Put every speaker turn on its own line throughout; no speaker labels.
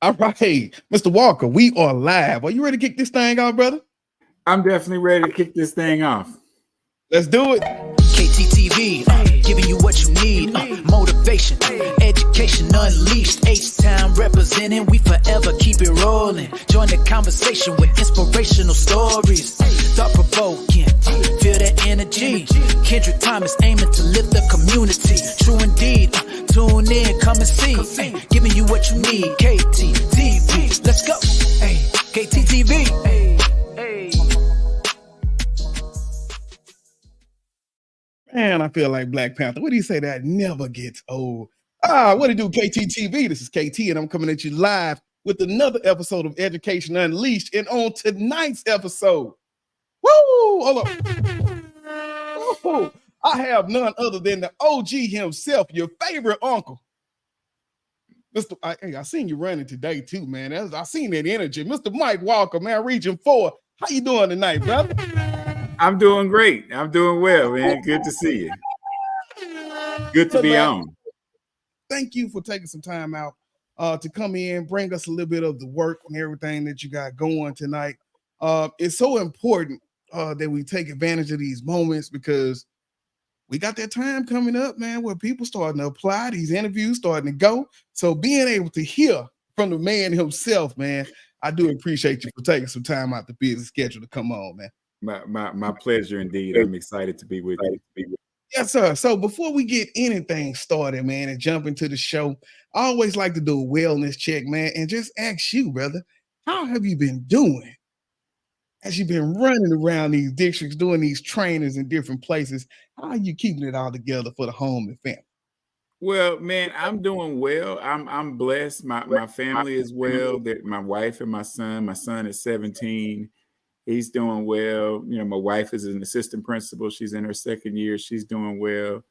All right, Mr. Walker, we are live. Are you ready to kick this thing off, brother?
I'm definitely ready to kick this thing off.
Let's do it.
KTTV, giving you what you need. Motivation, education unleashed. H-Town representing, we forever keep it rolling. Join the conversation with inspirational stories. Thought-provoking, feel that energy. Kendrick Thomas aiming to lift the community. True indeed, tune in, come and see. Giving you what you need. KTTV, let's go. KTTV.
Man, I feel like Black Panther. What do you say? That never gets old. What do you do, KTTV? This is KT, and I'm coming at you live with another episode of Education Unleashed. And on tonight's episode, hold on. I have none other than the OG himself, your favorite uncle. I seen you running today too, man. I seen that energy. Mr. Mike Walker, man, Region 4. How you doing tonight, brother?
I'm doing great. I'm doing well, man. Good to see you. Good to be on.
Thank you for taking some time out to come in, bring us a little bit of the work and everything that you got going tonight. It's so important that we take advantage of these moments because we got that time coming up, man, where people starting to apply, these interviews starting to go. So being able to hear from the man himself, man, I do appreciate you for taking some time out the busy schedule to come on, man.
My pleasure indeed. I'm excited to be with you.
Yes, sir. So before we get anything started, man, and jump into the show, I always like to do a wellness check, man, and just ask you, brother, how have you been doing? As you've been running around these districts, doing these trainings in different places, how are you keeping it all together for the home and family?
Well, man, I'm doing well. I'm blessed. My family is well. That my wife and my son. My son is 17. He's doing well. You know, my wife is an assistant principal. She's in her second year. She's doing well.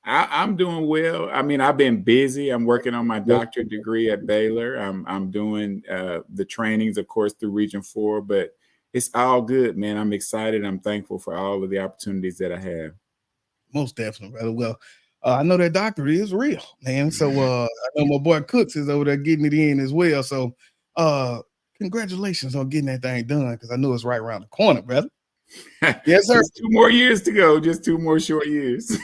I'm doing well. I mean, I've been busy. I'm working on my doctorate degree at Baylor. I'm doing the trainings, of course, through Region 4, but it's all good, man. I'm excited. I'm thankful for all of the opportunities that I have.
Most definitely, brother. Well, I know that doctorate is real, man. So I know my boy Cooks is over there getting it in as well. So congratulations on getting that thing done because I know it's right around the corner, brother. Yes, sir.
Just 2 more years to go. Just 2 more short years.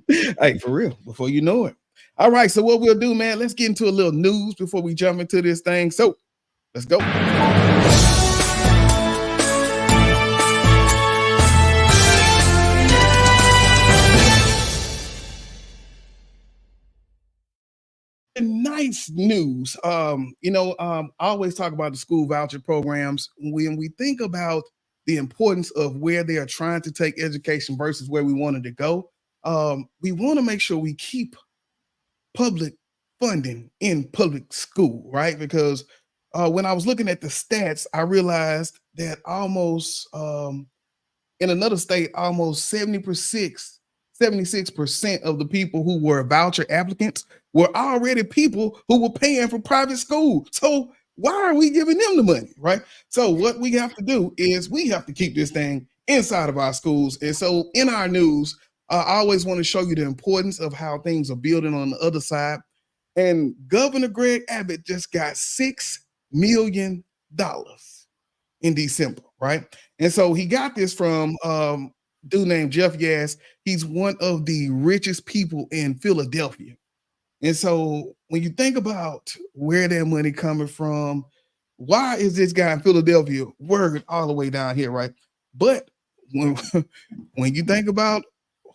Hey, for real, before you know it. All right, so what we'll do, man, let's get into a little news before we jump into this thing. So let's go. Nice news. I always talk about the school voucher programs. When we think about the importance of where they are trying to take education versus where we wanted to go, we want to make sure we keep public funding in public school, right? Because when I was looking at the stats, I realized that almost in another state, almost 76% of the people who were voucher applicants were already people who were paying for private school. So why are we giving them the money, right? So what we have to do is we have to keep this thing inside of our schools. And so in our news, I always want to show you the importance of how things are building on the other side. And Governor Greg Abbott just got $6 million in December, right? And so he got this from dude named Jeff Yass. He's one of the richest people in Philadelphia. And so when you think about where that money coming from, why is this guy in Philadelphia working all the way down here, right? But when you think about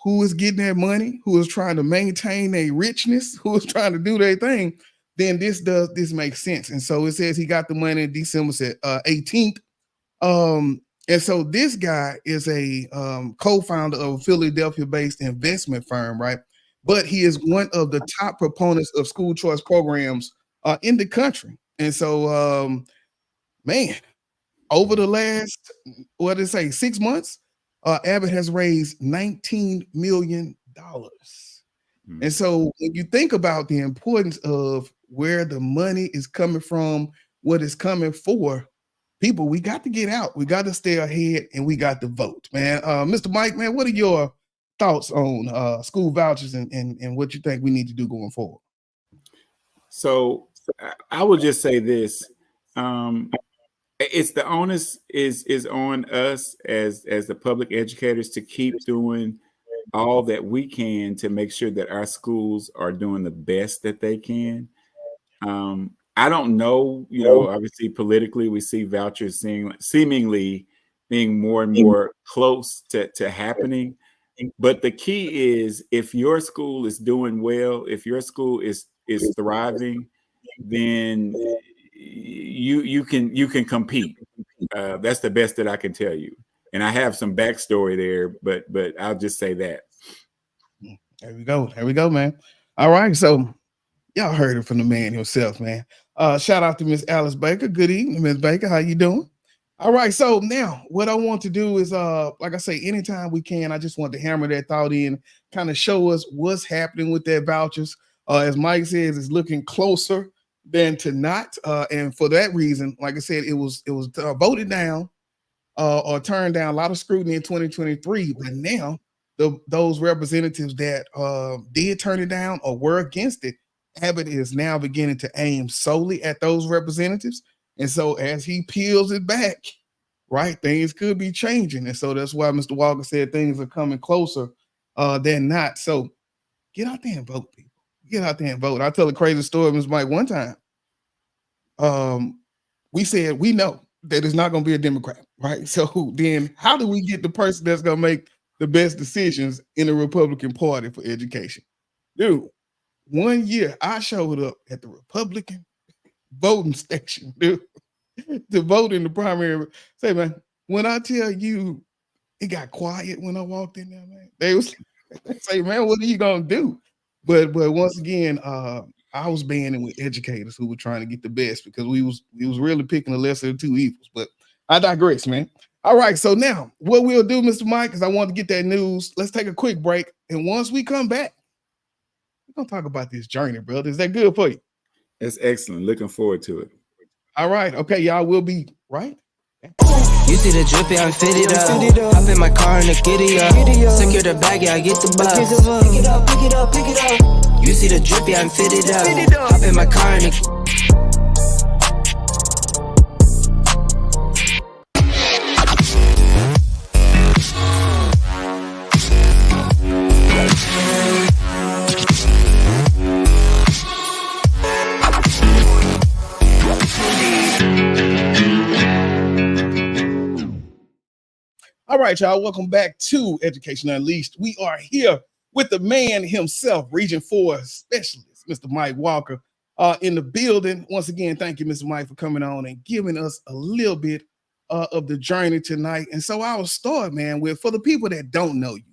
who is getting that money, who is trying to maintain their richness, who is trying to do their thing, then this makes sense. And so it says he got the money December 18th. And so this guy is a co-founder of a Philadelphia-based investment firm, right? But he is one of the top proponents of school choice programs in the country. And so, man, over the last, 6 months, Abbott has raised $19 million. And so when you think about the importance of where the money is coming from, what it's coming for, people, we got to get out. We got to stay ahead and we got to vote, man. Mr. Mike, man, what are your thoughts on school vouchers and what you think we need to do going forward?
So I will just say this. It's the onus is on us as the public educators to keep doing all that we can to make sure that our schools are doing the best that they can. I don't know, obviously politically we see vouchers seemingly being more and more close to happening. But the key is if your school is doing well, if your school is thriving, then you can compete. That's the best that I can tell you. And I have some backstory there, but I'll just say that.
There we go. There we go, man. All right. So y'all heard it from the man himself, man. Shout out to Miss Alice Baker. Good evening, Miss Baker. How you doing? All right. So now what I want to do is like I say, anytime we can, I just want to hammer that thought in, kind of show us what's happening with that vouchers. As Mike says, it's looking closer than to not. And for that reason, like I said, it was voted down or turned down, a lot of scrutiny in 2023. But now those representatives that did turn it down or were against it, Abbott is now beginning to aim solely at those representatives. And so as he peels it back, right, things could be changing. And so that's why Mr. Walker said things are coming closer than not. So get out there and vote, people. Get out there and vote. I'll tell a crazy story, Ms. Mike. One time, we said we know that it's not going to be a Democrat, right? So then how do we get the person that's going to make the best decisions in the Republican Party for education? Dude, 1 year I showed up at the Republican voting station, dude, to vote in the primary. Say, man, when I tell you it got quiet when I walked in there, man, they say, man, what are you going to do? But once again, I was banding with educators who were trying to get the best because we was really picking the lesser of two evils. But I digress, man. All right, so now what we'll do, Mr. Mike, is I want to get that news. Let's take a quick break, and once we come back, we're gonna talk about this journey, brother. Is that good for you?
It's excellent. Looking forward to it.
All right, okay, y'all will be right.
You see the drippy, I'm fitted up. Hop in my car and the giddy up. Secure the bag, yeah, I get the bus. Pick it up, pick it up, pick it up. You see the drippy, I'm fitted up. Hop in my car and the
All right, y'all, welcome back to Education Unleashed. We are here with the man himself, Region 4 specialist, Mr. Mike Walker, in the building. Once again, thank you, Mr. Mike, for coming on and giving us a little bit of the journey tonight. And so I will start, man, with, for the people that don't know you,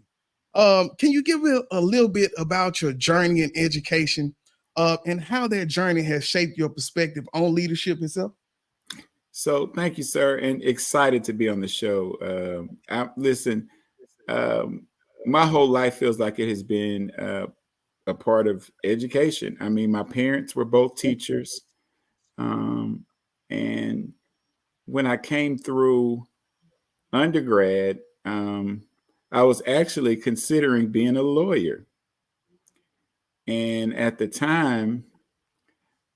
can you give a little bit about your journey in education and how that journey has shaped your perspective on leadership itself?
So thank you, sir, and excited to be on the show. Listen, my whole life feels like it has been a part of education. I mean, my parents were both teachers. And when I came through undergrad, I was actually considering being a lawyer. And at the time,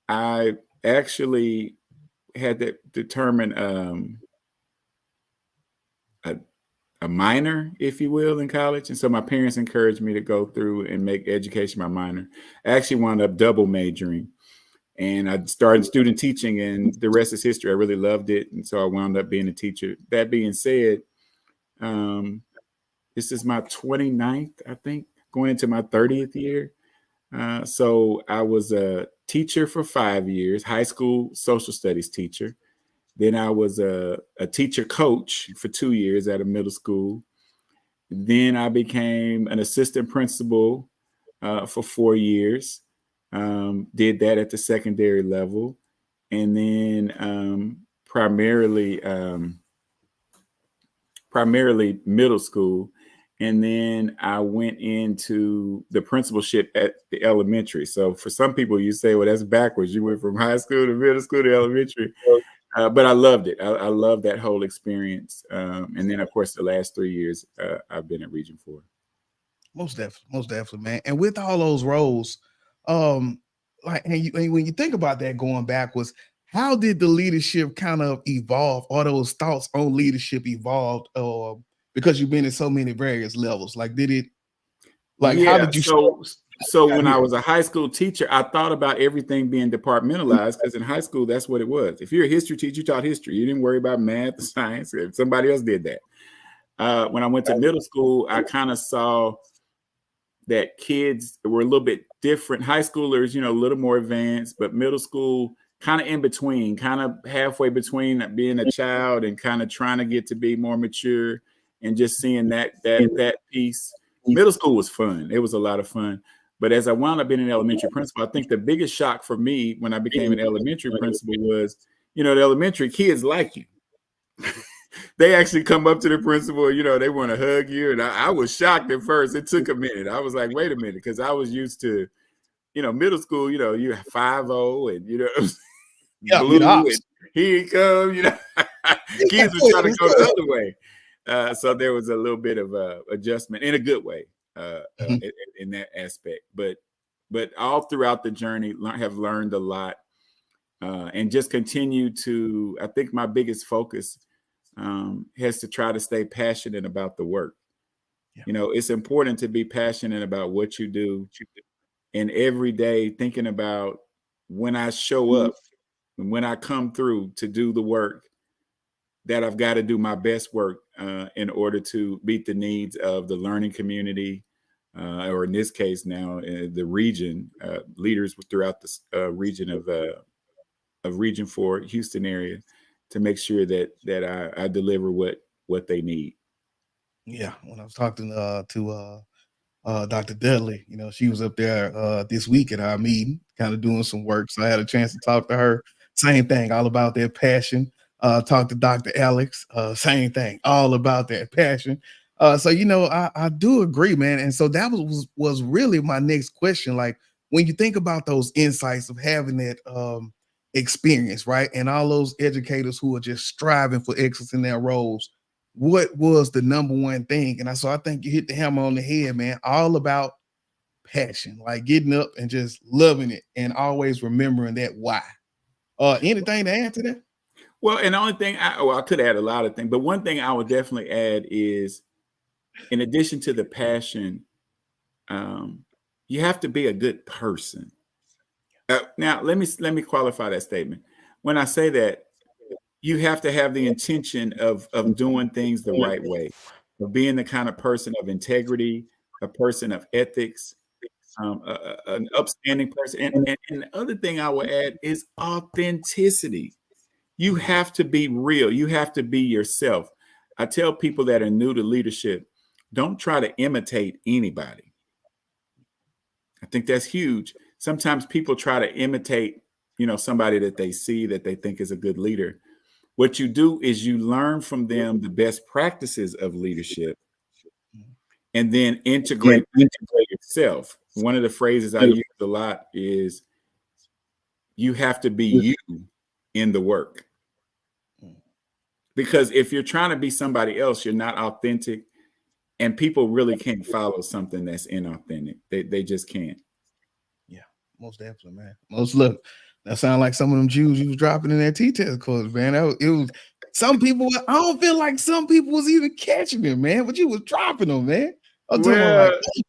I actually had to determine a minor, if you will, in college. And so my parents encouraged me to go through and make education my minor. I actually wound up double majoring. And I started student teaching, and the rest is history. I really loved it. And so I wound up being a teacher. That being said, this is my 29th, I think, going into my 30th year. So I was a teacher for 5 years, high school social studies teacher. Then I was a teacher coach for 2 years at a middle school. Then I became an assistant principal for 4 years. Did that at the secondary level. And then primarily middle school. And then I went into the principalship at the elementary. So for some people, you say, well, that's backwards. You went from high school to middle school to elementary. But I loved it. I love that whole experience. And then, of course, the last 3 years, I've been at Region 4.
Most definitely, man. And with all those roles, like, and when you think about that going backwards, how did the leadership kind of evolve, or those thoughts on leadership evolved, because you've been in so many various levels? Like, did it, like, how
Yeah.
did you start
So
out
when I
here?
was a high school teacher, I thought about everything being departmentalized because in high school, that's what it was. If you're a history teacher, you taught history. You didn't worry about math or science. If somebody else did that. When I went to middle school, I kind of saw that kids were a little bit different. High schoolers, a little more advanced, but middle school kind of in between, kind of halfway between being a child and kind of trying to get to be more mature, and just seeing that piece. Middle school was fun. It was a lot of fun. But as I wound up being an elementary principal, I think the biggest shock for me when I became an elementary principal was, the elementary kids like you. They actually come up to the principal, they want to hug you. And I was shocked at first. It took a minute. I was like, wait a minute, because I was used to, middle school, you're 5-0 and,
Yeah, you're the
blue, and
ops.
here he comes, kids were trying to go the other way. So there was a little bit of adjustment in a good way
Mhm.
in that aspect. But all throughout the journey, have learned a lot, and just continue to, I think my biggest focus has to try to stay passionate about the work.
Yeah.
It's important to be passionate about what you do, and every day thinking about when I show up and when I come through to do the work, that I've got to do my best work in order to meet the needs of the learning community, or in this case now, the region, leaders throughout the region of Region 4, Houston area, to make sure that I deliver what they need.
Yeah, when I was talking to Dr. Dudley, she was up there this week at our meeting, kind of doing some work. So I had a chance to talk to her. Same thing, all about their passion. Talk to Dr. Alex, same thing, all about that passion. So I do agree, man. And so that was really my next question. Like, when you think about those insights of having that experience, right? And all those educators who are just striving for excellence in their roles, what was the number one thing? And I think you hit the hammer on the head, man. All about passion, like getting up and just loving it and always remembering that why. Anything to add to that?
Well, and the only thing I could add a lot of things, but one thing I would definitely add is, in addition to the passion, you have to be a good person. Now, let me qualify that statement. When I say that, you have to have the intention of doing things the right way, of being the kind of person of integrity, a person of ethics, an upstanding person. And the other thing I will add is authenticity. You have to be real. You have to be yourself. I tell people that are new to leadership, don't try to imitate anybody. I think that's huge. Sometimes people try to imitate, somebody that they see that they think is a good leader. What you do is you learn from them the best practices of leadership, and then integrate yourself. One of the phrases I use a lot is, you have to be you in the work. Because if you're trying to be somebody else, you're not authentic, and people really can't follow something that's inauthentic. They just can't.
Yeah, most definitely, man. Look, that sound like some of them Jews you was dropping in that T-test course, man. It was some people. I don't feel like some people was even catching them, man. But you was dropping them, man. I'm talking about like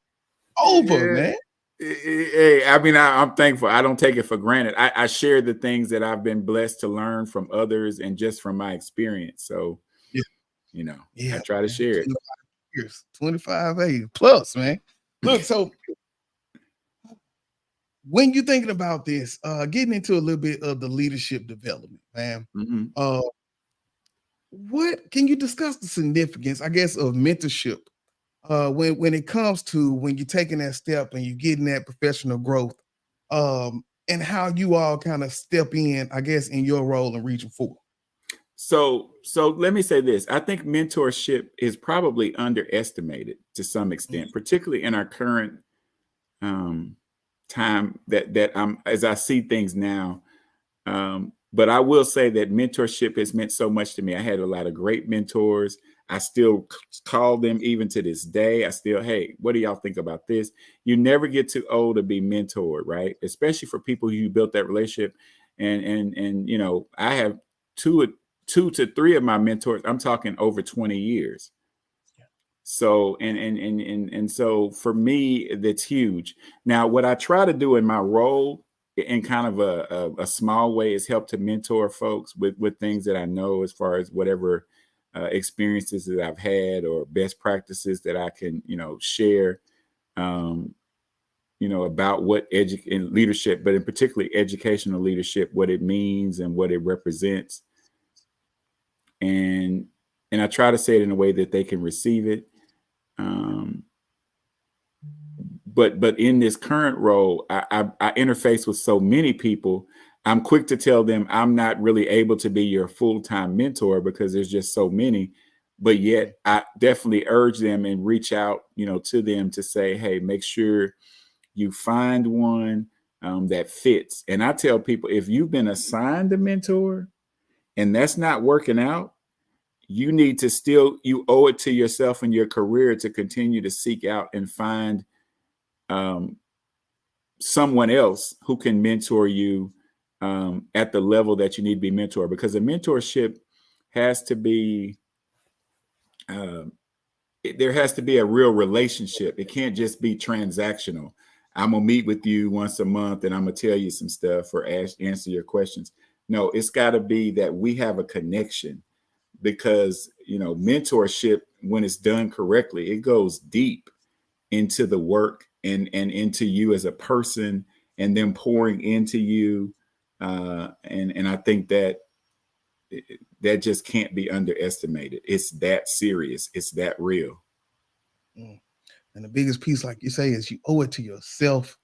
Well,
over,
yeah.
man.
Hey, I mean, I'm thankful. I don't take it for granted. I share the things that I've been blessed to learn from others and just from my experience. So,
Yeah,
I
yeah,
try to
man.
share it.
25 years, 25 80 plus, man. Look, so when you're thinking about this, getting into a little bit of the leadership development, man.
Mhm.
What can you discuss the significance, I guess, of mentorship when it comes to when you're taking that step and you're getting that professional growth, and how you all kind of step in, I guess, in your role in Region 4?
So let me say this. I think mentorship is probably underestimated to some extent, particularly in our current time that I'm, as I see things now. But I will say that mentorship has meant so much to me. I had a lot of great mentors. I still call them even to this day. I still, hey, what do y'all think about this? You never get too old to be mentored, right? Especially for people who you built that relationship. And you know, I have two to three of my mentors. I'm talking over 20 years. So and so for me, that's huge. Now, what I try to do in my role in kind of a small way is help to mentor folks with things that I know as far as whatever experiences that I've had or best practices that I can, you know, share, you know, about what in leadership, but in particularly educational leadership, what it means and what it represents. And I try to say it in a way that they can receive it. But in this current role, I interface with so many people. I'm quick to tell them I'm not really able to be your full-time mentor because there's just so many. But yet I definitely urge them and reach out, you know, to them to say, hey, make sure you find one that fits. And I tell people, if you've been assigned a mentor and that's not working out, you need to you owe it to yourself and your career to continue to seek out and find someone else who can mentor you at the level that you need to be mentored, because a mentorship has to be, there has to be a real relationship. It can't just be transactional. I'm going to meet with you once a month and I'm going to tell you some stuff or answer your questions. No, it's got to be that we have a connection, because, you know, mentorship, when it's done correctly, it goes deep into the work and into you as a person, and them pouring into you. And I think that just can't be underestimated. It's that serious. It's that real.
And the biggest piece, like you say, is you owe it to yourself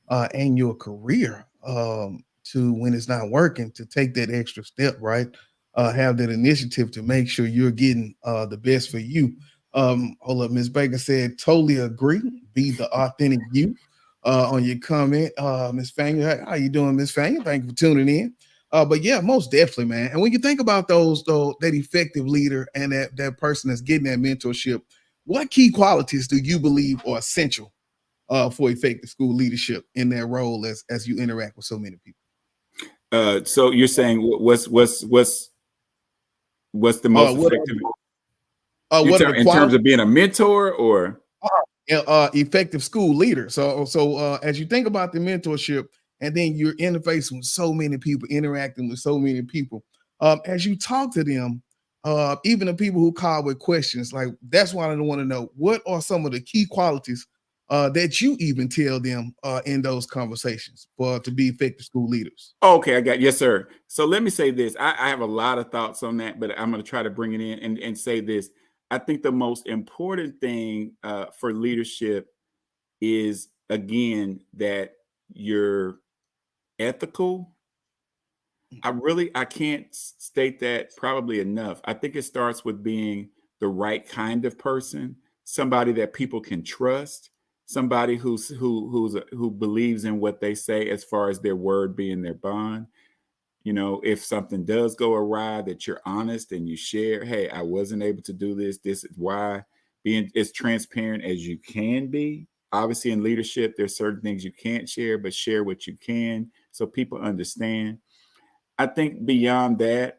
and your career to, when it's not working, to take that extra step, right? Have that initiative to make sure you're getting the best for you. Hold up, Ms. Baker said, totally agree. Be the authentic you on your comment. Ms. Fania, how you doing, Ms. Fania? Thank you for tuning in. But yeah, most definitely, man. And when you think about those, though, that effective leader and that person that's getting that mentorship, what key qualities do you believe are essential for effective school leadership in that role as you interact with so many people?
So you're saying what's the most effective? In terms of being a mentor or
effective school leader. So as you think about the mentorship, and then you're interfacing with so many people, interacting with so many people, as you talk to them, even the people who call with questions, like that's why I want to know, what are some of the key qualities that you even tell them in those conversations to be effective school leaders?
Okay, I got, yes, sir. So let me say this. I have a lot of thoughts on that, but I'm going to try to bring it in and say this. I think the most important thing for leadership is, again, that you're ethical. I can't state that probably enough. I think it starts with being the right kind of person, somebody that people can trust, somebody who believes in what they say as far as their word being their bond. You know, if something does go awry, that you're honest and you share, hey, I wasn't able to do this. This is why. Being as transparent as you can be. Obviously, in leadership, there's certain things you can't share, but share what you can so people understand. I think beyond that,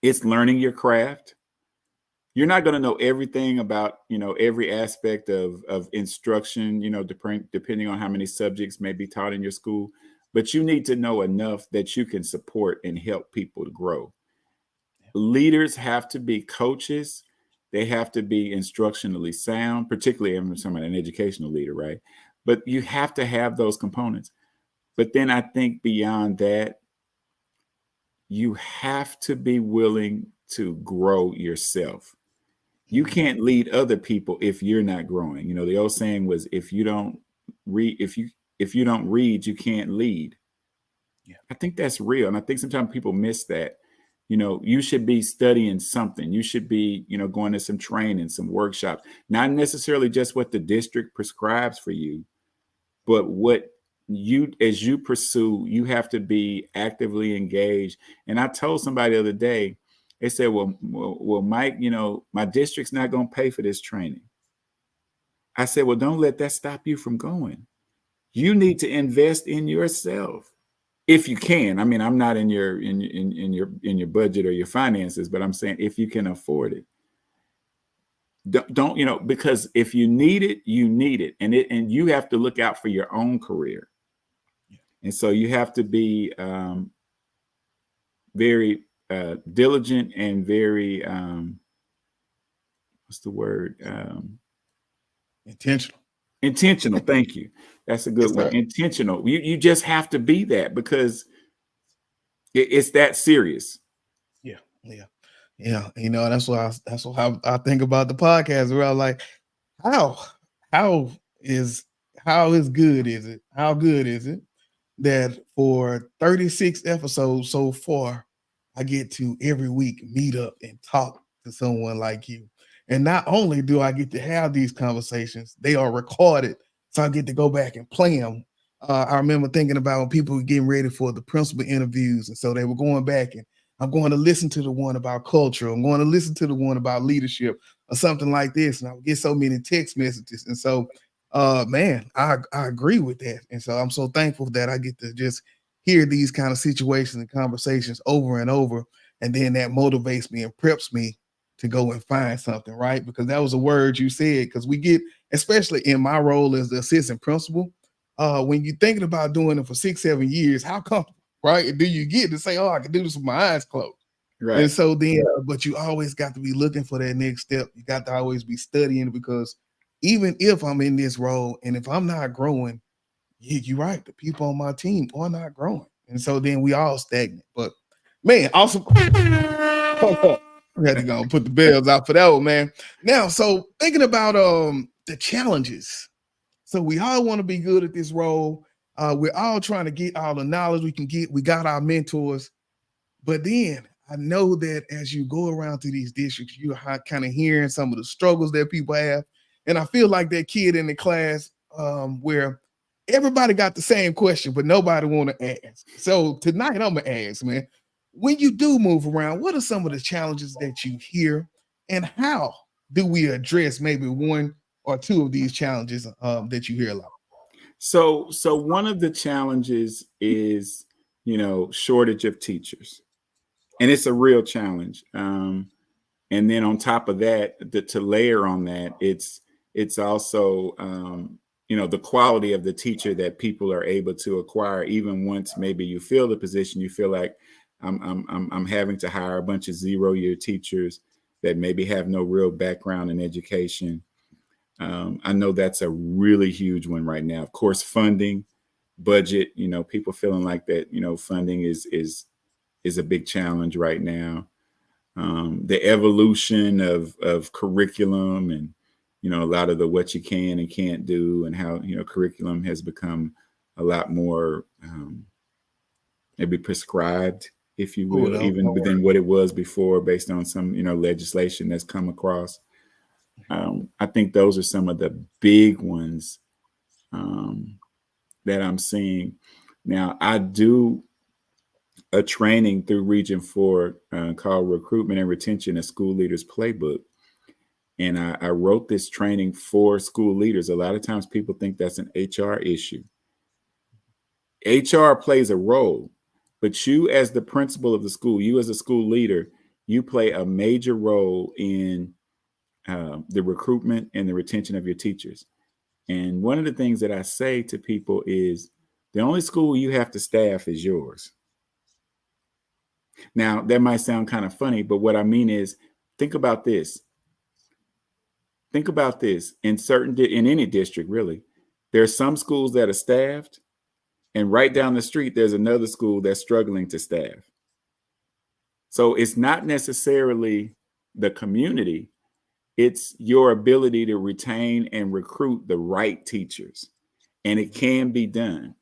it's learning your craft. You're not going to know everything about, you know, every aspect of instruction, you know, depending on how many subjects may be taught in your school, but you need to know enough that you can support and help people to grow. Leaders have to be coaches. They have to be instructionally sound, particularly if I'm talking about an educational leader, right? But you have to have those components. But then I think beyond that, you have to be willing to grow yourself. You can't lead other people if you're not growing. You know, the old saying was, if you don't read, if you don't read, you can't lead.
Yeah.
I think that's real. And I think sometimes people miss that. You know, you should be studying something. You should be, you know, going to some training, some workshops, not necessarily just what the district prescribes for you, but what you, as you pursue, you have to be actively engaged. And I told somebody the other day, They said, well, Mike, you know, my district's not going to pay for this training. I said, well, don't let that stop you from going. You need to invest in yourself if you can. I mean, I'm not in your budget or your finances, but I'm saying if you can afford it. Don't you know, because if you need it, you need it. And you have to look out for your own career. And so you have to be very diligent and very what's the word?
Intentional.
Intentional. Thank you. That's a good one. Intentional. You just have to be that because it's that serious.
Yeah. You know, that's why I think about the podcast, where I'm like, how good is it? How good is it that for 36 episodes so far, I get to every week meet up and talk to someone like you? And not only do I get to have these conversations, they are recorded, so I get to go back and play them. I remember thinking about when people were getting ready for the principal interviews, and so they were going back, and I'm going to listen to the one about culture, I'm going to listen to the one about leadership, or something like this, and I would get so many text messages. And so man, I agree with that. And so I'm so thankful that I get to just hear these kind of situations and conversations over and over, and then that motivates me and preps me to go and find something, right? Because that was a word you said, because we get, especially in my role as the assistant principal, when you're thinking about doing it for 6-7 years, how comfortable, right, do you get to say, oh, I can do this with my eyes closed? Right. And so then, but you always got to be looking for that next step. You got to always be studying, because even if I'm in this role and if I'm not growing, you're right, the people on my team are not growing. And so then we all stagnant. But man, awesome. We had to go and put the bells out for that one, man. Now, so thinking about the challenges. So we all want to be good at this role. We're all trying to get all the knowledge we can get. We got our mentors. But then I know that as you go around to these districts, you're kind of hearing some of the struggles that people have. And I feel like that kid in the class where everybody got the same question, but nobody want to ask. So tonight I'm going to ask, man, when you do move around, what are some of the challenges that you hear, and how do we address maybe one or two of these challenges that you hear a lot?
So one of the challenges is, you know, shortage of teachers, and it's a real challenge. And then on top of that, to layer on that, it's also, you know, the quality of the teacher that people are able to acquire. Even once maybe you fill the position, you feel like I'm having to hire a bunch of 0-year teachers that maybe have no real background in education. I know that's a really huge one right now. Of course, funding, budget, you know, people feeling like that, you know, funding is a big challenge right now. The evolution of curriculum, and, you know, a lot of the what you can and can't do, and how, you know, curriculum has become a lot more maybe prescribed, if you will, even than what it was before, based on some, you know, legislation that's come across. I think those are some of the big ones that I'm seeing. Now, I do a training through Region 4 called Recruitment and Retention of School Leaders Playbook. And I wrote this training for school leaders. A lot of times people think that's an HR issue. HR plays a role, but you as the principal of the school, you as a school leader, you play a major role in the recruitment and the retention of your teachers. And one of the things that I say to people is the only school you have to staff is yours. Now, that might sound kind of funny, but what I mean is, think about this. Think about this. In any district, really, there are some schools that are staffed, and right down the street, there's another school that's struggling to staff. So it's not necessarily the community. It's your ability to retain and recruit the right teachers. And it can be done.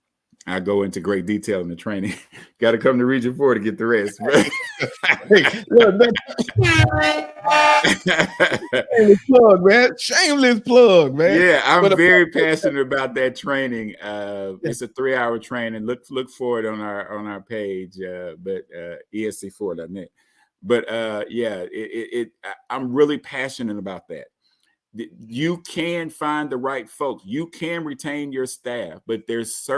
I go into great detail in the training. Got to come to Region 4 to get the rest.
Shameless plug, man. Shameless plug, man.
Yeah, I'm very passionate about that training. It's a 3-hour training. Look for it on our page, but esc4.net. But I'm really passionate about that. You can find the right folks. You can retain your staff, but there's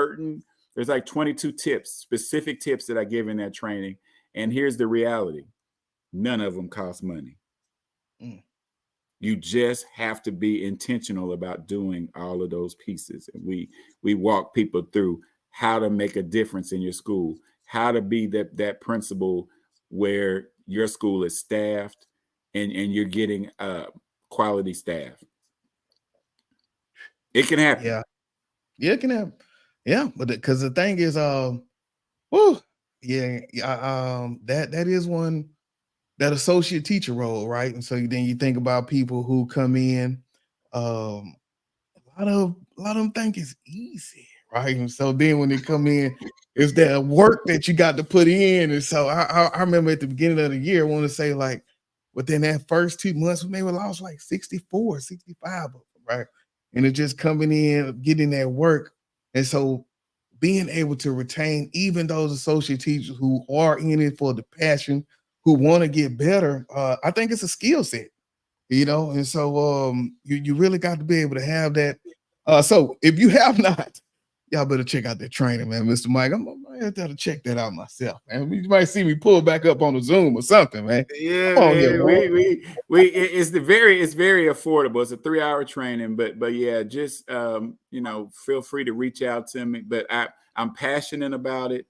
like 22 tips, specific tips that I give in that training. And here's the reality. None of them cost money. You just have to be intentional about doing all of those pieces. And we walk people through how to make a difference in your school, how to be that principal where your school is staffed and you're getting quality staff. It can happen.
Yeah, it can happen. Yeah, but because the thing is, that is one, that associate teacher role, right? And so then you think about people who come in, a lot of them think it's easy, right? And so then when they come in, it's that work that you got to put in. And so I remember at the beginning of the year, I want to say like within that first 2 months, we maybe lost like 64, 65 of them, right? And it's just coming in, getting that work. And so being able to retain even those associate teachers who are in it for the passion, who want to get better, I think it's a skill set, and so you really got to be able to have that. So if you have not, y'all better check out that training, man, Mr. Mike. I'm gonna have to check that out myself, man. You might see me pull back up on the Zoom or something, man.
Yeah, man. It's very affordable. It's a 3-hour training, but yeah, just feel free to reach out to me. But I'm passionate about it.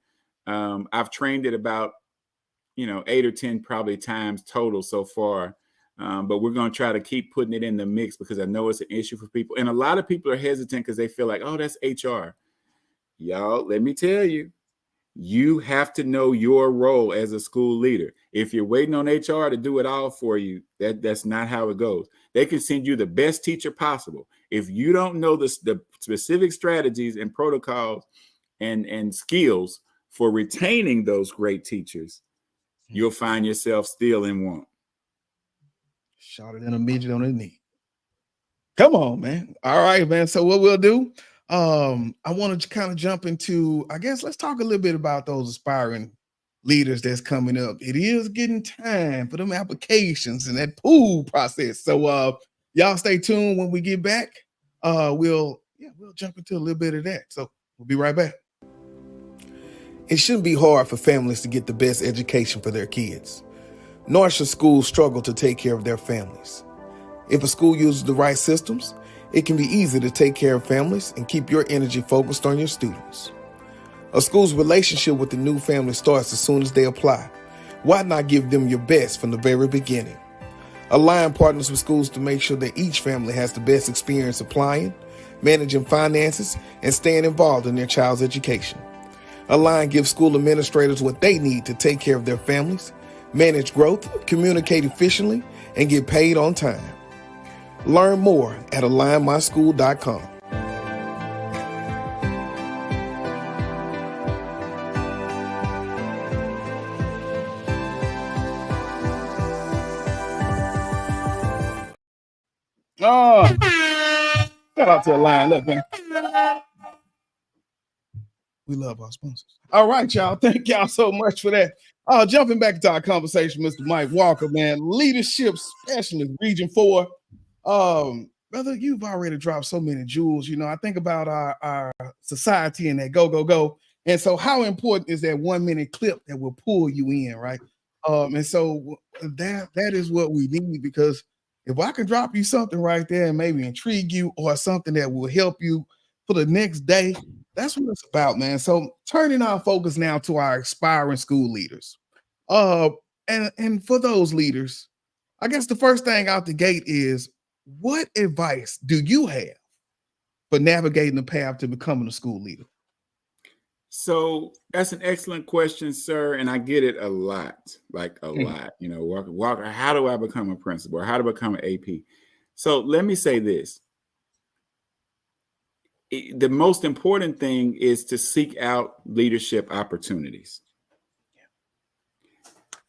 I've trained it about 8 or 10 probably times total so far. But we're going to try to keep putting it in the mix because I know it's an issue for people. And a lot of people are hesitant because they feel like, oh, that's HR. Y'all, let me tell you, you have to know your role as a school leader. If you're waiting on HR to do it all for you, that's not how it goes. They can send you the best teacher possible. If you don't know the specific strategies and protocols and skills for retaining those great teachers, you'll find yourself still in want.
Shorter than a midget on his knee. Come on, man. All right, man. So what we'll do, I want to kind of jump into, I guess, let's talk a little bit about those aspiring leaders that's coming up. It is getting time for them applications and that pool process. So y'all stay tuned. When we get back, we'll jump into a little bit of that. So we'll be right back. It shouldn't be hard for families to get the best education for their kids. Nor should schools struggle to take care of their families. If a school uses the right systems, it can be easy to take care of families and keep your energy focused on your students. A school's relationship with the new family starts as soon as they apply. Why not give them your best from the very beginning? Align partners with schools to make sure that each family has the best experience applying, managing finances, and staying involved in their child's education. Align gives school administrators what they need to take care of their families, manage growth, communicate efficiently, and get paid on time. Learn more at alignmyschool.com. Oh, shout out to Align. Look, man. We love our sponsors. All right, y'all. Thank y'all so much for that. Jumping back into our conversation, Mr. Mike Walker, man, leadership specialist, Region 4. Brother, you've already dropped so many jewels. I think about our society and that go. And so how important is that 1-minute clip that will pull you in, right? And so that is what we need, because if I can drop you something right there and maybe intrigue you, or something that will help you for the next day, that's what it's about, man. So turning our focus now to our aspiring school leaders. And for those leaders, I guess the first thing out the gate is, what advice do you have for navigating the path to becoming a school leader?
So that's an excellent question, sir. And I get it a lot, like a lot. Walker, how do I become a principal? Or how to become an AP? So let me say this. The most important thing is to seek out leadership opportunities.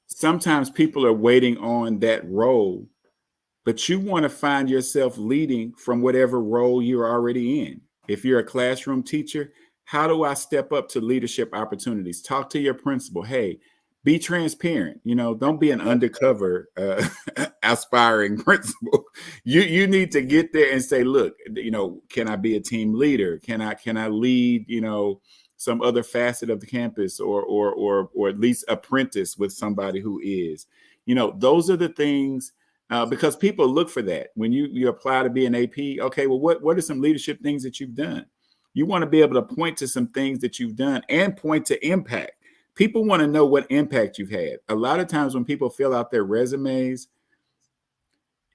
Sometimes people are waiting on that role, but you want to find yourself leading from whatever role you're already in. If you're a classroom teacher, how do I step up to leadership opportunities? Talk to your principal. Hey, Be transparent. Don't be an undercover aspiring principal. You need to get there and say, look, can I be a team leader? Can I lead, some other facet of the campus, or at least apprentice with somebody who is. Those are the things, because people look for that when you apply to be an AP. Okay, well, what are some leadership things that you've done? You want to be able to point to some things that you've done and point to impact. People want to know what impact you've had. A lot of times when people fill out their resumes,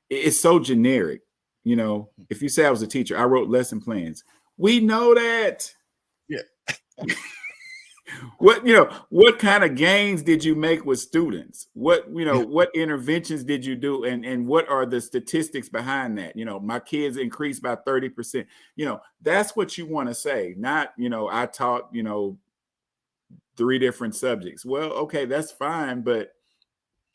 it's so generic. If you say I was a teacher, I wrote lesson plans. We know that.
Yeah.
What kind of gains did you make with students? What interventions did you do? And what are the statistics behind that? My kids increased by 30%. That's what you want to say. Not, I taught, 3 different subjects. Well, okay, that's fine, but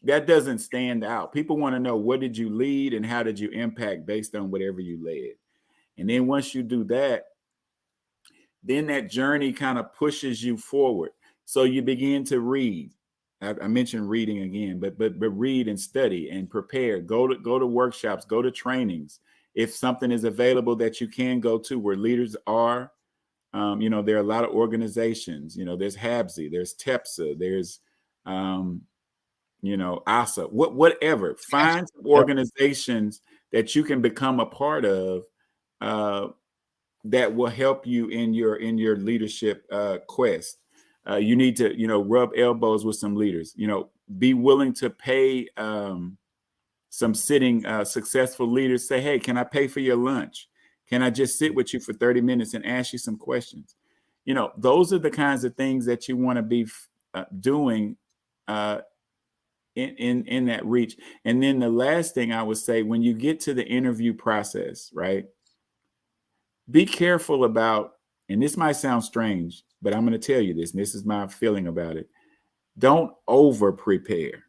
that doesn't stand out. People want to know, what did you lead and how did you impact based on whatever you led? And then once you do that, then that journey kind of pushes you forward. So you begin to read. I mentioned reading again, but read and study and prepare. Go to workshops, go to trainings. If something is available that you can go to where leaders are, there are a lot of organizations. There's HABSI, there's TEPSA, there's ASA, whatever. Find some organizations that you can become a part of, that will help you in your leadership quest. You need to, rub elbows with some leaders. Be willing to pay some sitting successful leaders. Say, hey, can I pay for your lunch? Can I just sit with you for 30 minutes and ask you some questions? Those are the kinds of things that you want to be doing in that reach. And then the last thing I would say, when you get to the interview process, right? Be careful about, and this might sound strange, but I'm going to tell you this, and this is my feeling about it. Don't over prepare.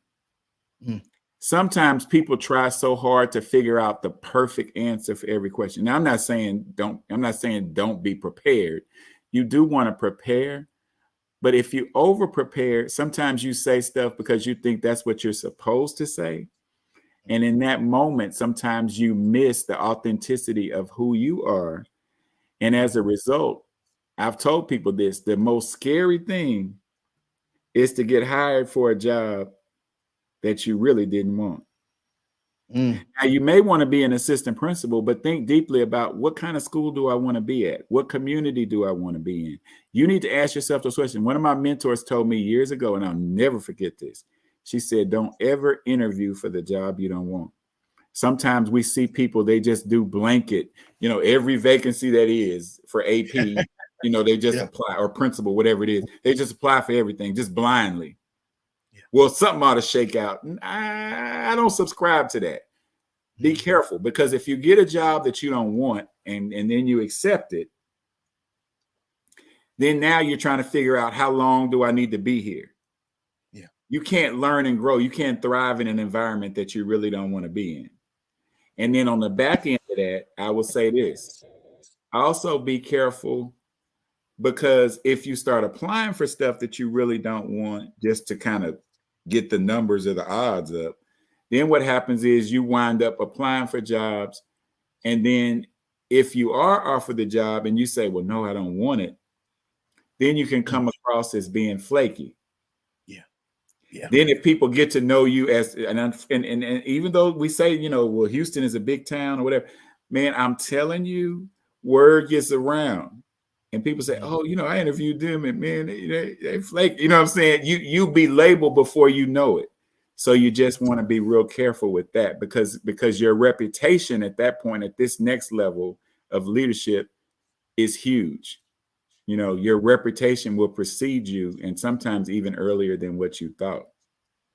Sometimes people try so hard to figure out the perfect answer for every question. Now, I'm not saying don't be prepared. You do want to prepare, but if you over prepare, sometimes you say stuff because you think that's what you're supposed to say. And in that moment, sometimes you miss the authenticity of who you are. And as a result, I've told people this, the most scary thing is to get hired for a job that you really didn't want. Now, you may want to be an assistant principal, but think deeply about, what kind of school do I want to be at? What community do I want to be in? You need to ask yourself those questions. One of my mentors told me years ago, and I'll never forget this. She said, don't ever interview for the job you don't want. Sometimes we see people, they just do blanket, every vacancy that is for AP, they just apply, or principal, whatever it is. They just apply for everything, just blindly. Yeah. Well, something ought to shake out. I don't subscribe to that. Be careful, because if you get a job that you don't want and then you accept it, then now you're trying to figure out, how long do I need to be here? Yeah. You can't learn and grow. You can't thrive in an environment that you really don't want to be in. And then on the back end of that, I will say this. Also be careful, because if you start applying for stuff that you really don't want, just to kind of get the numbers or the odds up, then what happens is you wind up applying for jobs. And then if you are offered the job and you say, well, no, I don't want it, then you can come across as being flaky. Yeah. Then if people get to know you as, and even though we say, well, Houston is a big town or whatever, man, I'm telling you, word gets around. And people say, oh, I interviewed them, and man, they flake. You know what I'm saying? You be labeled before you know it. So you just want to be real careful with that, because your reputation at that point, at this next level of leadership, is huge. Your reputation will precede you, and sometimes even earlier than what you thought.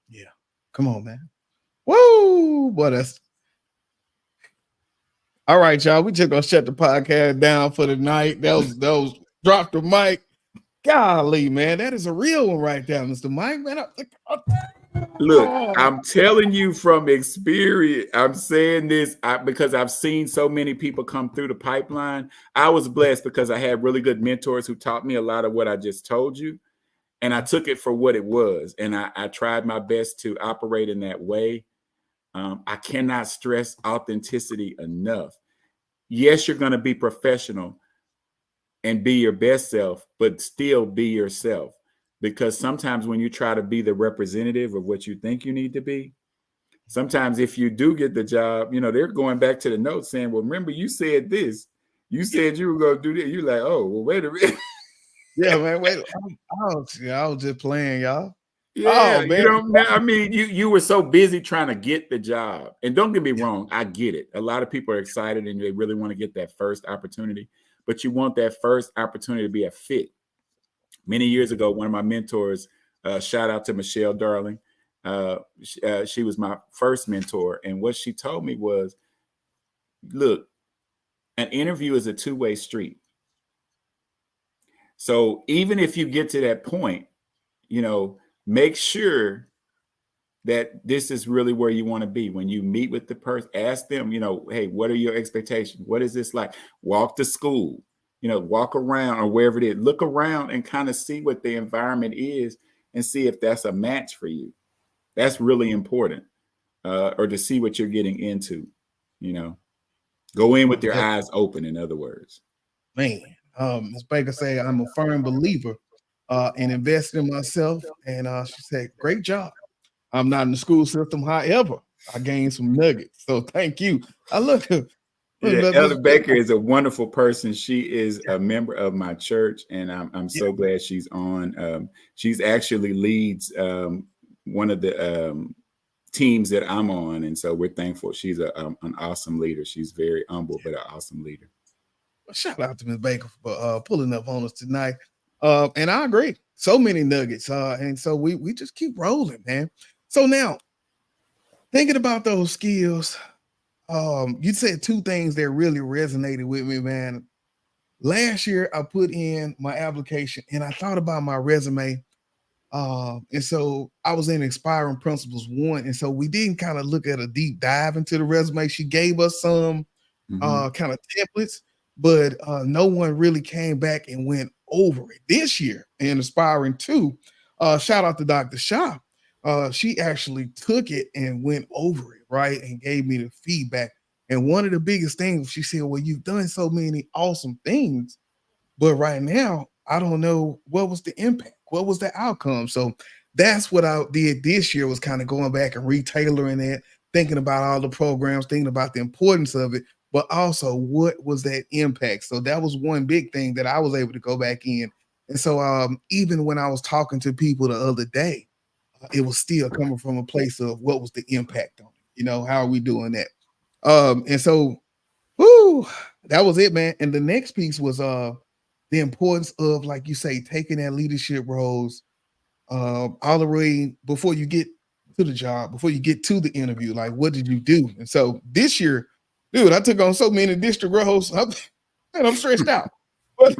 Yeah. Come on, man. Woo! Boy, that's all right, y'all. We just gonna shut the podcast down for the night. That was drop the mic. Golly, man, that is a real one right there, Mr. Mike. Man,
look, I'm telling you from experience. I'm saying this because I've seen so many people come through the pipeline. I was blessed because I had really good mentors who taught me a lot of what I just told you. And I took it for what it was. And I tried my best to operate in that way. I cannot stress authenticity enough. Yes, you're going to be professional and be your best self, but still be yourself. Because sometimes when you try to be the representative of what you think you need to be, sometimes if you do get the job, they're going back to the notes saying, well, remember you said this. You said you were going to do that. You're like, oh, well, wait a minute.
Yeah, man. Wait, I was just playing, y'all.
Yeah,
Oh man,
I mean, you were so busy trying to get the job. And don't get me wrong, I get it. A lot of people are excited and they really want to get that first opportunity, but you want that first opportunity to be a fit. Many years ago, one of my mentors, shout out to Michelle Darling, she was my first mentor. And what she told me was, look, an interview is a two-way street. So even if you get to that point, make sure that this is really where you want to be. When you meet with the person, ask them, hey, what are your expectations? What is this like? Walk to school, walk around or wherever it is. Look around and kind of see what the environment is and see if that's a match for you. That's really important. Or to see what you're getting into, Go in with your eyes open, in other words.
Man, Ms. Baker say I'm a firm believer in investing in myself. And she said, great job. I'm not in the school system. However, I gained some nuggets. So thank you. I look.
Yeah, Elder Baker is a wonderful person. She is a member of my church, and I'm so glad she's on. She's actually leads one of the teams that I'm on, and so we're thankful. She's an awesome leader. She's very humble, but an awesome leader.
Shout out to Ms. Baker for pulling up on us tonight. And I agree. So many nuggets. And so we just keep rolling, man. So now, thinking about those skills, you said two things that really resonated with me, man. Last year, I put in my application and I thought about my resume. And so I was in Inspiring Principles 1. And so we didn't kind of look at a deep dive into the resume. She gave us some kind of templates, but no one really came back and went over it. This year in Inspiring 2, shout out to Dr. Shah. She actually took it and went over it, right? And gave me the feedback. And one of the biggest things, she said, well, you've done so many awesome things, but right now, I don't know what was the impact, what was the outcome. So that's what I did this year, was kind of going back and retailoring it, thinking about all the programs, thinking about the importance of it, but also what was that impact. So that was one big thing that I was able to go back in. And so even when I was talking to people the other day, it was still coming from a place of what was the impact on it? How are we doing that? And so, that was it, man. And the next piece was the importance of, like you say, taking that leadership roles all the way before you get to the job, before you get to the interview. Like, what did you do? And so this year, dude, I took on so many district roles, and I'm stressed out. But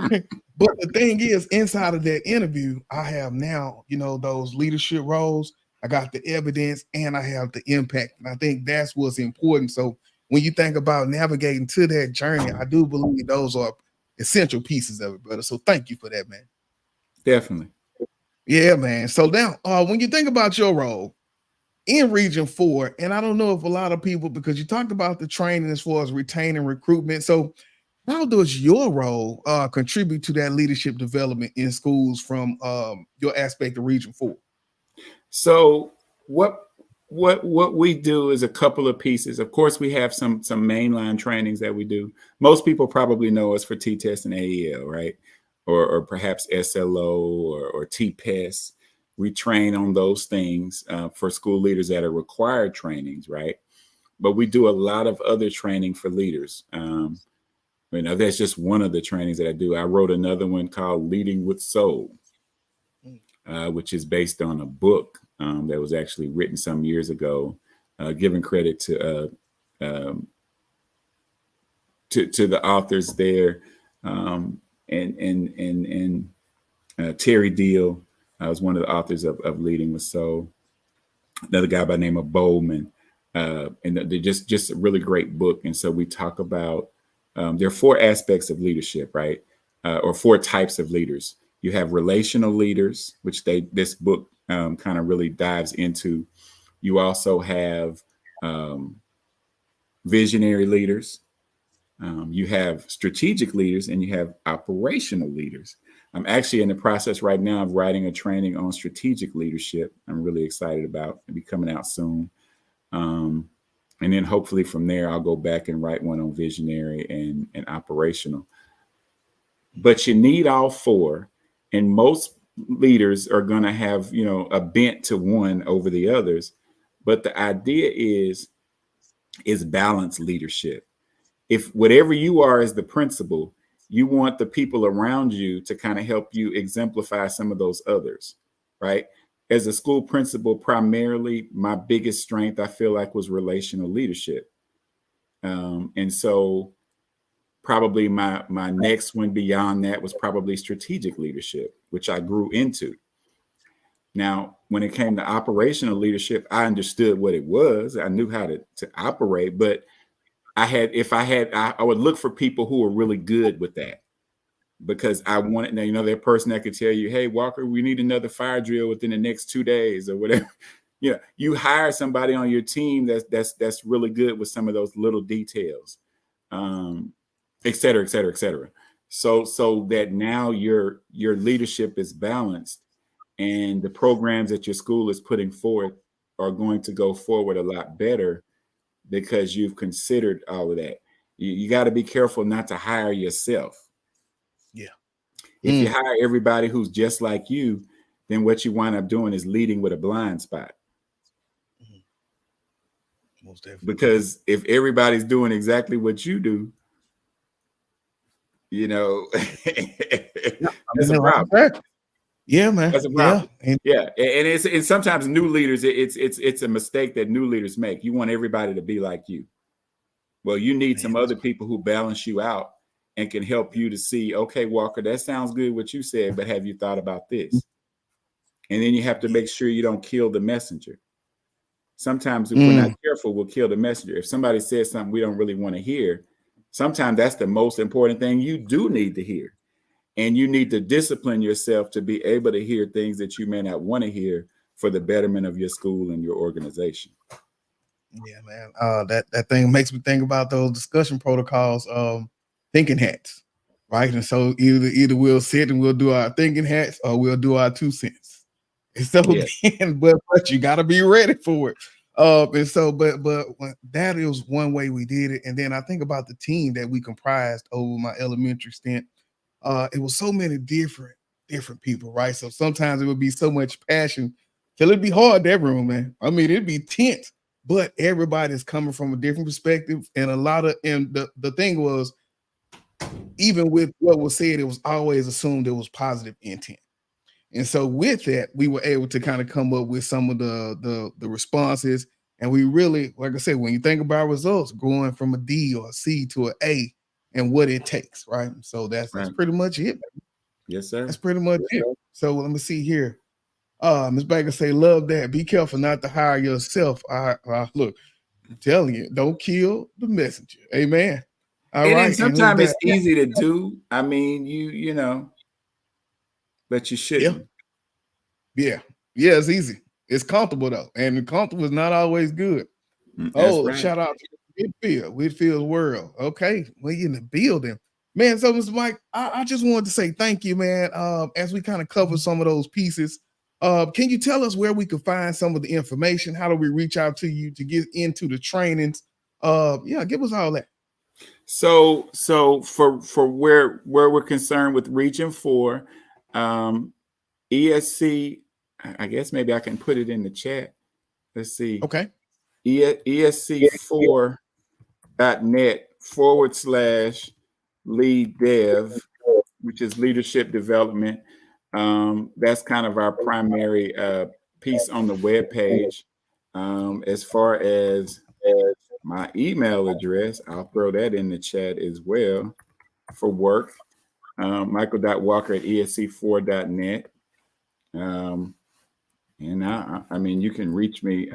the thing is, inside of that interview, I have now, those leadership roles. I got the evidence and I have the impact. And I think that's what's important. So when you think about navigating to that journey, I do believe those are essential pieces of it, brother. So thank you for that, man.
Definitely.
Yeah, man. So now, when you think about your role in Region 4, and I don't know if a lot of people, because you talked about the training as far as retaining recruitment. So how does your role contribute to that leadership development in schools from your aspect of Region 4?
So what we do is a couple of pieces. Of course, we have some mainline trainings that we do. Most people probably know us for T-Test and AEL, right? Or perhaps SLO or T-PES. We train on those things for school leaders that are required trainings, right? But we do a lot of other training for leaders. That's just one of the trainings that I do. I wrote another one called Leading with Soul, which is based on a book that was actually written some years ago, giving credit to the authors there, and Terry Deal was one of the authors of Leading with Soul. Another guy by the name of Bowman, and they're just a really great book. And so we talk about there are 4 aspects of leadership, right? Or 4 types of leaders. You have relational leaders, which this book kind of really dives into. You also have visionary leaders. You have strategic leaders, and you have operational leaders. I'm actually in the process right now of writing a training on strategic leadership. I'm really excited about. It'll be coming out soon. And then hopefully from there, I'll go back and write one on visionary and operational. But you need all four. And most leaders are going to have, a bent to one over the others. But the idea is balanced leadership. If whatever you are is the principal, you want the people around you to kind of help you exemplify some of those others, right? As a school principal, primarily my biggest strength, I feel like, was relational leadership. And so probably my next one beyond that was probably strategic leadership, which I grew into. Now, when it came to operational leadership, I understood what it was. I knew how to operate, but I would look for people who were really good with that, because I wanted, that person that could tell you, hey, Walker, we need another fire drill within the next 2 days or whatever. You hire somebody on your team that's really good with some of those little details, et cetera, et cetera, et cetera. So that now your leadership is balanced, and the programs that your school is putting forth are going to go forward a lot better, because you've considered all of that. You got to be careful not to hire yourself.
Yeah.
If you hire everybody who's just like you, then what you wind up doing is leading with a blind spot.
Most definitely.
Because if everybody's doing exactly what you do, it's a problem.
Yeah, man.
That's a problem.
Yeah.
And sometimes new leaders, it's a mistake that new leaders make. You want everybody to be like you. Well, you need some other people who balance you out and can help you to see, okay, Walker, that sounds good what you said, but have you thought about this? And then you have to make sure you don't kill the messenger. Sometimes if we're not careful, we'll kill the messenger. If somebody says something we don't really want to hear, sometimes that's the most important thing you do need to hear. And you need to discipline yourself to be able to hear things that you may not want to hear for the betterment of your school and your organization.
Yeah, man. That thing makes me think about those discussion protocols, thinking hats, right? And so either we'll sit and we'll do our thinking hats, or we'll do our 2 cents. And so then, but you got to be ready for it. And so, but that is one way we did it. And then I think about the team that we comprised over my elementary stint. It was so many different people, right? So sometimes it would be so much passion till it'd be hard to everyone, man. I mean, it'd be tense, but everybody's coming from a different perspective. And the thing was, even with what was said, it was always assumed there was positive intent. And so with that, we were able to kind of come up with some of the responses. And we really, like I said, when you think about results, going from a D or a C to an A and what it takes, right? So that's pretty much it.
Yes, sir.
That's pretty much it. So let me see here. Ms. Baker say, love that. Be careful not to hire yourself. Look, I'm telling you, don't kill the messenger. Amen. All right.
And sometimes it's easy to do. I mean, you know, but you shouldn't.
Yeah, it's easy. It's comfortable though, and comfortable is not always good.
Right.
Shout out to Whitfield's World. Okay, well, you in the building, man. So, Mr. Mike, I just wanted to say thank you, man. As we kind of cover some of those pieces, can you tell us where we could find some of the information? How do we reach out to you to get into the trainings? Give us all that.
So for where we're concerned with Region 4, ESC, I guess maybe I can put it in the chat. Let's see.
Okay.
ESC4.net/lead dev, which is leadership development. That's kind of our primary piece on the webpage. As far as my email address, I'll throw that in the chat as well for work. Michael.walker@esc4.net. And I mean, you can reach me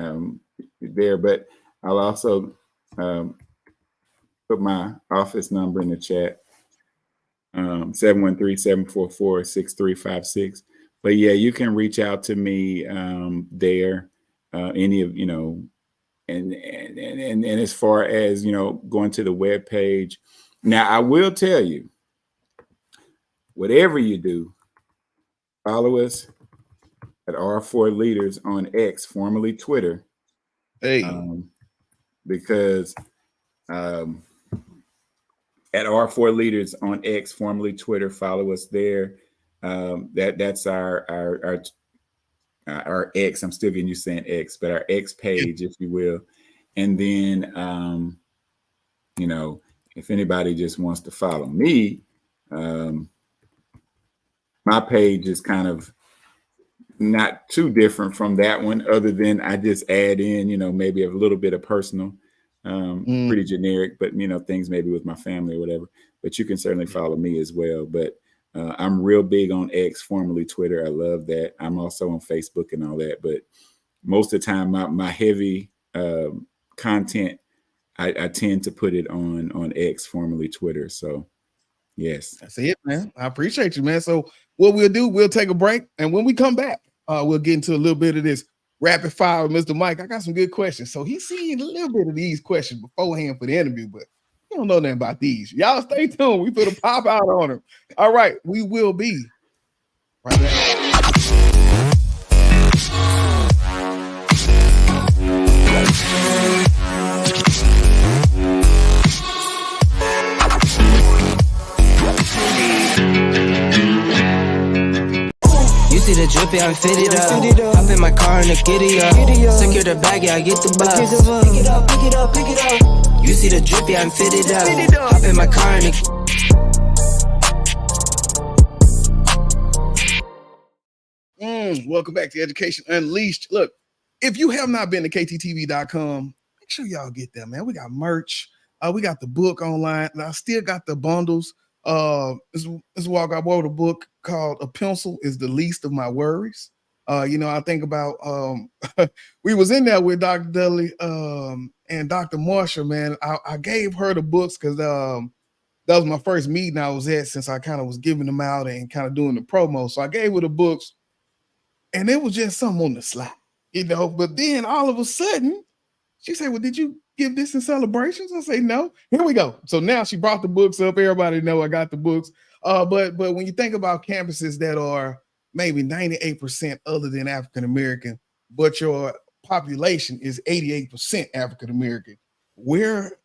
there, but I'll also put my office number in the chat. 713-744-6356. But yeah, you can reach out to me there. Any of and as far as going to the web page. Now, I will tell you, whatever you do, follow us at R4 Leaders on X, formerly Twitter.
Hey,
because at R4 Leaders on X, formerly Twitter, follow us there. That's our X. I'm still getting you saying X, but our X page, if you will. And then, if anybody just wants to follow me, my page is kind of not too different from that one, other than I just add in, maybe a little bit of personal, pretty generic, but things maybe with my family or whatever. But you can certainly follow me as well. But I'm real big on X, formerly Twitter. I love that. I'm also on Facebook and all that. But most of the time, my heavy content, I tend to put it on X, formerly Twitter. So, yes.
That's it, man. I appreciate you, man. So what we'll do, we'll take a break. And when we come back, we'll get into a little bit of this rapid fire with Mr. Mike. I got some good questions. So he's seen a little bit of these questions beforehand for the interview, but you don't know nothing about these. Y'all stay tuned. We put a pop out on him. All right. We will be right back.
See the drip, yeah, I'm fitted up. Hop in my car and a giddy up. Secure the bag, yeah, I get the bus. Pick it up, pick it up, pick it up. You see the drip, yeah, I'm fitted up. Hop in my car and
Welcome back to Education Unleashed. Look, if you have not been to kttv.com, make sure y'all get there, man. We got merch. We got the book online, and I still got the bundles. This walk, I wrote a book called "A Pencil is the Least of My Worries." I think about we was in there with Dr. Dudley and Dr. Marsha, man. I gave her the books because that was my first meeting I was at since I kind of was giving them out and kind of doing the promo. So I gave her the books, and it was just something on the slide, But then all of a sudden, she said, "Well, did you give this in celebrations?" I say, "No." Here we go. So now she brought the books up. Everybody know I got the books. But when you think about campuses that are maybe 98% other than African American, but your population is 88% African American,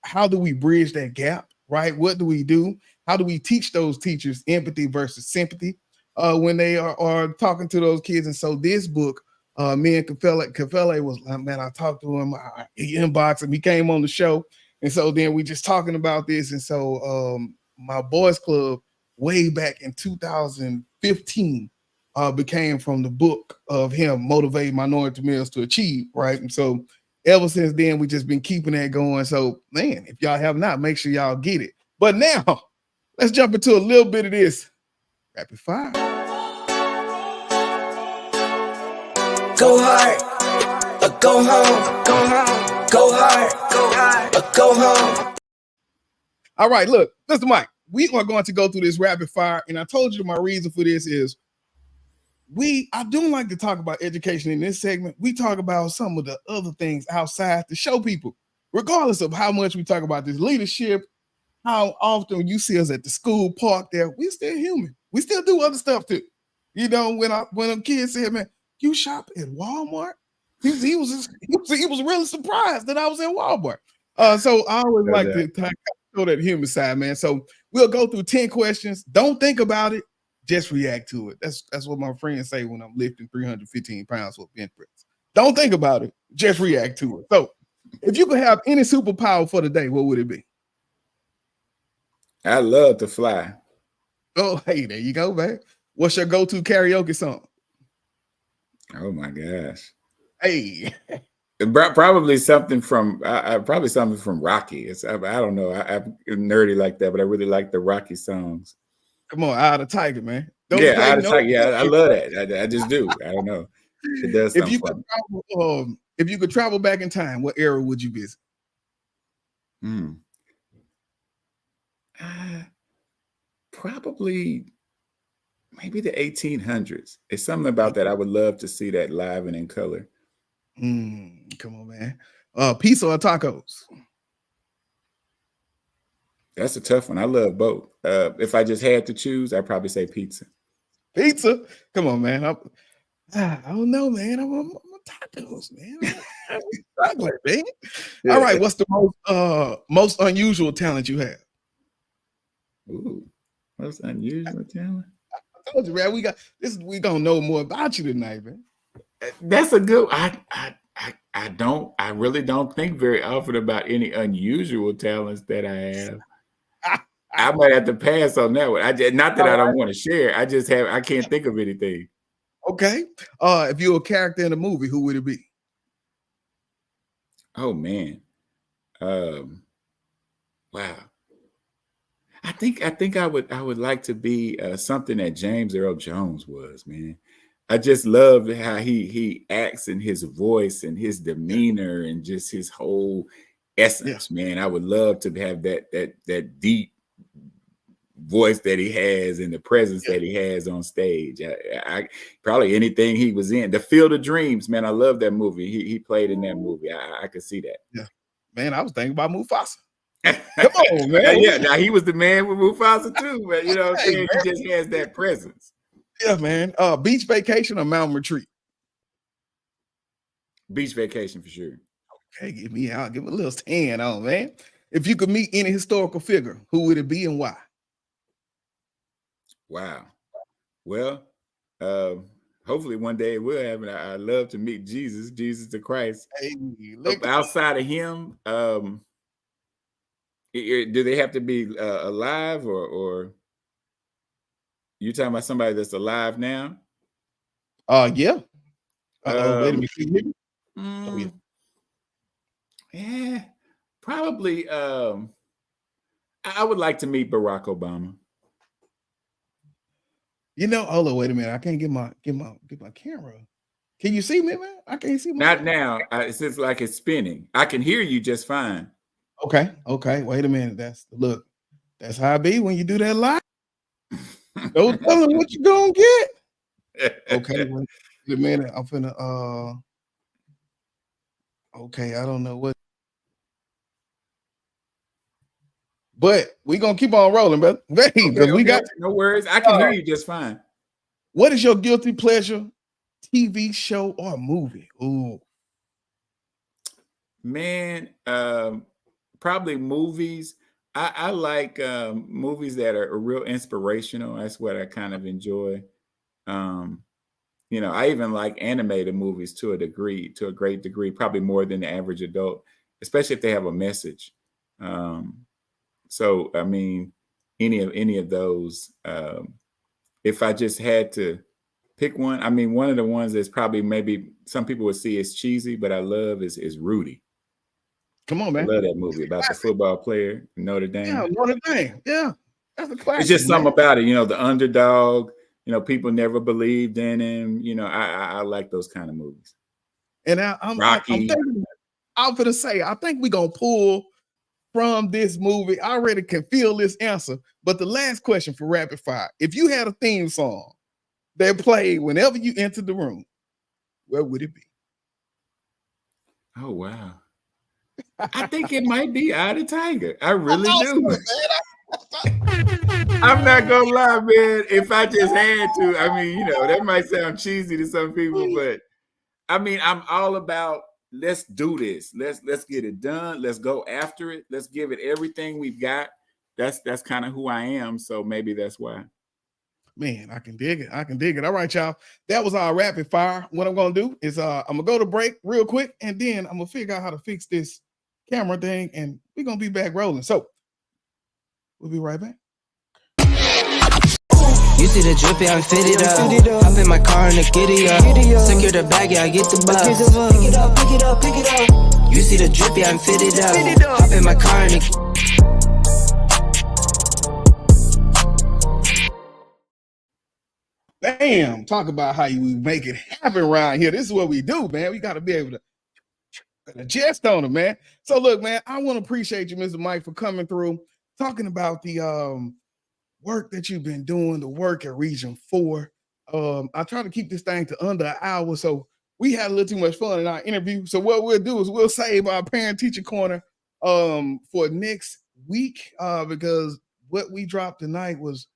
how do we bridge that gap? Right? What do we do? How do we teach those teachers empathy versus sympathy when they are talking to those kids? And so this book, me and Kafele was, man, I talked to him, he inboxed him, he came on the show. And so then we just talking about this. And so my boys club way back in 2015 became from the book of him motivating minority males to achieve, right? And so ever since then, we just been keeping that going. So, man, if y'all have not, make sure y'all get it. But now, let's jump into a little bit of this rapid fire.
Go hard, or go home, go home, go hard, or go home.
All right, look, Mr. Mike, we are going to go through this rapid fire, and I told you my reason for this is I don't like to talk about education in this segment. We talk about some of the other things outside to show people, regardless of how much we talk about this leadership, how often you see us at the school park there, we still human. We still do other stuff too. When a kid said, "Man, you shop at Walmart?" He was really surprised that I was in Walmart. So I always like to show that human side, man. So we'll go through 10 questions. Don't think about it. Just react to it. That's what my friends say when I'm lifting 315 pounds with bench press. Don't think about it. Just react to it. So if you could have any superpower for the day, what would it be?
I love to fly.
Oh, hey, there you go, man. What's your go-to karaoke song?
Oh my gosh.
Hey.
Probably something from Rocky. I don't know. I'm nerdy like that, but I really like the Rocky songs.
Come on, Eye of the Tiger, man.
Eye of the Tiger. Yeah, I love that. I just do. I don't know. It does.
If you could travel back in time, what era would you visit?
Probably maybe the 1800s. It's something about that. I would love to see that live and in color.
Come on, man. Pizza or tacos?
That's a tough one. I love both. If I just had to choose, I'd probably say pizza.
Pizza? Come on, man. I don't know, man. I'm tacos, man. I'm struggling, man. All right. What's the most unusual talent you have?
Ooh, most unusual talent?
I told you, man. We gonna know more about you tonight, man.
That's a good. I really don't think very often about any unusual talents that I have. I might have to pass on that one. Not that I don't want to share. I can't think of anything.
Okay. If you're a character in a movie, who would it be?
Oh man. Wow. I think I would like to be something that James Earl Jones was, man. I just love how he acts and his voice and his demeanor and just his whole essence, man. I would love to have that deep voice that he has and the presence that he has on stage. I probably anything he was in. The Field of Dreams, man. I love that movie. He played in that movie. I could see that.
Yeah, man. I was thinking about Mufasa. Come on, man.
Yeah, now he was the man with Mufasa too, man. You know what I'm saying? He just has that presence.
Yeah, man. Beach vacation or mountain retreat?
Beach vacation for sure.
Okay, give me a little tan on, man. If you could meet any historical figure, who would it be and why?
Wow. Well, hopefully one day it will happen. I'd love to meet Jesus the Christ.
Hey,
outside of him, do they have to be alive or you talking about somebody that's alive now?
Yeah. Wait a minute. Can you hear me?
Oh, yeah. Yeah, probably. I would like to meet Barack Obama.
Hold on, wait a minute. I can't get my camera. Can you see me, man? I can't see my
Not now. It's just like it's spinning. I can hear you just fine.
Okay. Wait a minute. That's how it be when you do that live. Don't tell them what you gonna get. Okay, wait a minute. I'm finna okay, I don't know what. But we gonna keep on rolling, brother. Because we got
no worries. I can hear you just fine.
What is your guilty pleasure TV show or movie? Ooh.
Man, probably movies. I like movies that are real inspirational. That's what I kind of enjoy. I even like animated movies to a great degree, probably more than the average adult, especially if they have a message. So, I mean, any of those, if I just had to pick one, I mean, one of the ones that's probably maybe some people would see as cheesy, but I love is Rudy.
Come on, man.
I love that movie about the football player in Notre Dame.
Yeah, Notre Dame. Yeah, that's a classic.
It's just something about it, the underdog. People never believed in him. I like those kind of movies.
And I'm going to say, I think we're going to pull from this movie. I already can feel this answer. But the last question for rapid fire, if you had a theme song that played whenever you entered the room, where would it be?
Oh, wow. I think it might be Eye of the Tiger. I really do. I'm not gonna lie, man. If I just had to, I mean, that might sound cheesy to some people, but I mean, I'm all about let's do this. Let's get it done. Let's go after it. Let's give it everything we've got. That's kind of who I am. So maybe that's why.
Man, I can dig it. All right, y'all. That was our rapid fire. What I'm gonna do is I'm gonna go to break real quick, and then I'm gonna figure out how to fix this camera thing, and we're gonna be back rolling. So we'll be right back.
You see the drippy, I'm fitted up. Hop in my car and the giddy up. Secure the bag, yeah, I get the bus. Pick it up. You see the drippy, I'm fitted up. Hop in my car and the
Bam! Talk about how we make it happen around here. This is what we do, man. We got to be able to adjust on it, man. So look, man, I want to appreciate you, Mr. Mike, for coming through, talking about the work that you've been doing, the work at Region 4. I try to keep this thing to under an hour, so we had a little too much fun in our interview. So what we'll do is we'll save our parent-teacher corner for next week because what we dropped tonight was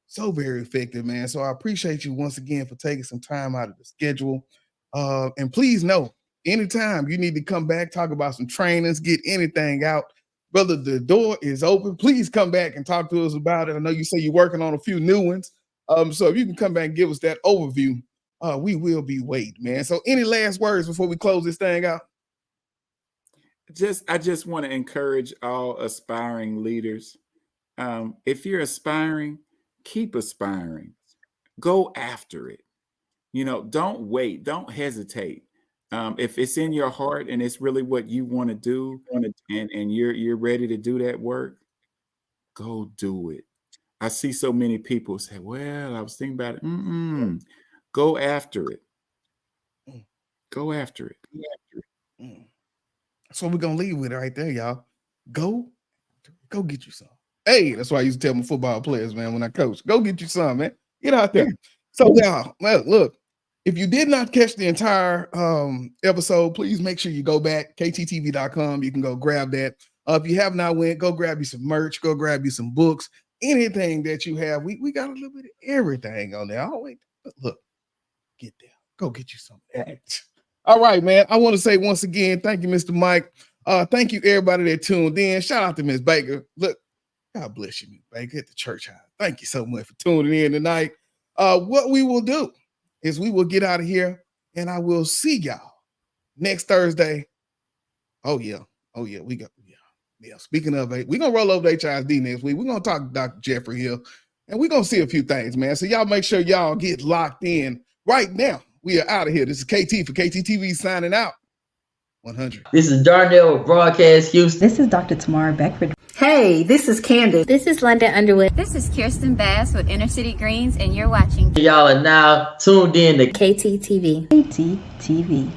so very effective, man. So I appreciate you once again for taking some time out of the schedule. And please know, anytime you need to come back, talk about some trainings, get anything out, brother, the door is open. Please come back and talk to us about it. I know you say you're working on a few new ones. So if you can come back and give us that overview, we will be waiting, man. So any last words before we close this thing out?
I just want to encourage all aspiring leaders. If you're aspiring, keep aspiring. Go after it. Don't wait. Don't hesitate. If it's in your heart and it's really what you want to do, and you're ready to do that work, go do it. I see so many people say, "Well, I was thinking about it." Go after it. Go after it.
That's what we're gonna leave with right there, y'all. Go get you some. Hey, that's why I used to tell my football players, man, when I coach, go get you some, man. Get out there. So now, well, look, if you did not catch the entire episode, please make sure you go back, kttv.com. You can go grab that. If you have not went, go grab you some merch, go grab you some books, anything that you have. We got a little bit of everything on there. Oh, wait, look, get there. Go get you some. All right, man. I want to say once again, thank you, Mr. Mike. Thank you, everybody that tuned in. Shout out to Miss Baker. Look, God bless you, Miss Baker, at the church house. Thank you so much for tuning in tonight. What we will do is we will get out of here, and I will see y'all next Thursday. Oh, yeah. We got, yeah. Speaking of it, we're going to roll over to HISD next week. We're going to talk to Dr. Jeffrey Hill, and we're going to see a few things, man. So y'all make sure y'all get locked in right now. We are out of here. This is KT for KTTV signing out. 100.
This is Darnell with Broadcast Houston.
This is Dr. Tamara Beckford.
Hey, this is Candace.
This is London Underwood.
This is Kirsten Bass with Inner City Greens, and you're watching.
Y'all are now tuned in to
KTTV.
KTTV.